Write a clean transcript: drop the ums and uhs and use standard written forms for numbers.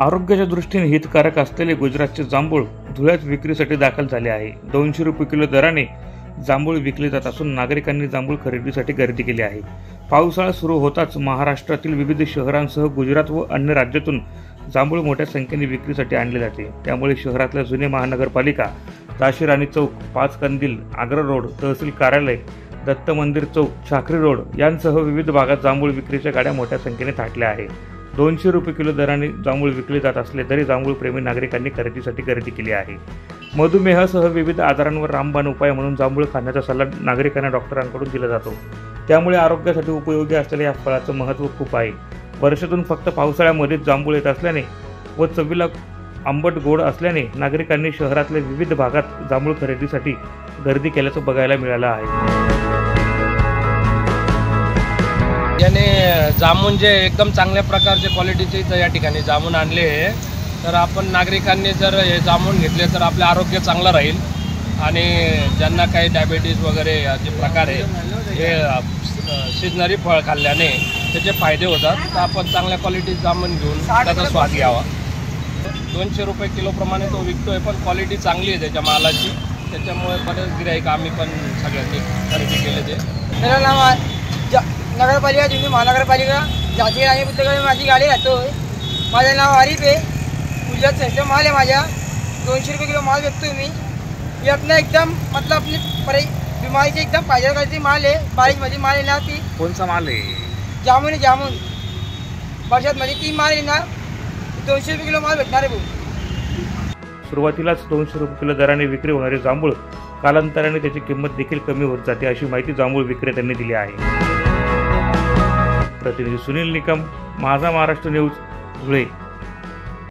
आरोग्याच्या दृष्टीने हितकारक असलेले गुजरातचे जांभूळ धुळ्यात विक्रीसाठी दाखल झाले आहे। 200 रुपये किलो दराने जांभूळ विकले जात असून नागरिकांनी जांभूळ खरेदीसाठी गर्दी केली आहे। पावसाळा सुरू होताच महाराष्ट्रातील विविध शहरांसह गुजरात व अन्य राज्यातून जांभूळ मोठ्या संख्येने विक्रीसाठी आणले जाते। त्यामुळे शहरातल्या जुने महानगरपालिका, झाशी राणी चौक, पाच कंदील, आग्रा रोड, तहसील कार्यालय, दत्त मंदिर चौक, छाखरी रोड यांसह विविध भागात जांभूळ विक्रीच्या गाड्या मोठ्या संख्येने थाटल्या आहे। 200 रुपये किलो दराने जांभूळ विकले जात असले तरी जांभूळ प्रेमी नागरिकांनी खरेदीसाठी गर्दी केली आहे। मधुमेहासह विविध आजारांवर रामबाण उपाय म्हणून जांभूळ खाण्याचा सल्ला नागरिकांना डॉक्टरांकडून दिला जातो। त्यामुळे आरोग्यासाठी उपयोगी असलेल्या या फळाचं महत्त्व खूप आहे। वर्षातून फक्त पावसाळ्यामध्येच जांभूळ येत असल्याने व चवीला आंबट गोड असल्याने नागरिकांनी शहरातल्या विविध भागात जांभूळ खरेदीसाठी गर्दी केल्याचं बघायला मिळालं आहे। याने जामून जे एकदम चांगल्या प्रकारचे क्वालिटीचे इथं या ठिकाणी जामून आणले, तर आपण नागरिकांनी जर हे जामून घेतले तर आपलं आरोग्य चांगलं राहील आणि ज्यांना काही डायबिटीज वगैरे जे प्रकार आहे हे सीजनरी फळ खाल्ल्याने त्याचे फायदे होतात। तर आपण चांगल्या क्वालिटीचे जामून घेऊन त्याचा स्वाद घ्यावा। 200 रुपये किलोप्रमाणे तो विकतोय, पण क्वालिटी चांगली आहे त्याच्या मालाची, त्याच्यामुळे बरेच गिऱ्हाईक आम्ही पण सगळ्यांनी खरेदी केले ते। मेरा नाम नगरपालिका जुनी महानगरपालिका झाशी राणी पुस्तकात माझी गाडी राहतो। माझं नाव आरिफ आहे। गुजरात संस्था माल आहे माझ्या। 200 रुपये किलो माल विकतो मी। ये अपना एकदम मतलब अपनी बीमारी से एकदम फायदा करती माल है। बारिश मध्ये माल आहे ना, ती कौन सा माल है? जामुन आहे, जामुन। वर्षात मध्ये 3 माल आहे ना, 200 रुपये किलो माल भेटणार आहे भाऊ। सुरुवातीलाच 200 रुपये किलो दराने विक्री होणारे जांभूळ कालांतराने त्याची किंमत देखील कमी होत जाते, अशी माहिती जांभूळ विक्रेत्यांनी दिली आहे। प्रतिनिधी सुनील निकम, माझा महाराष्ट्र न्यूज, धुळे।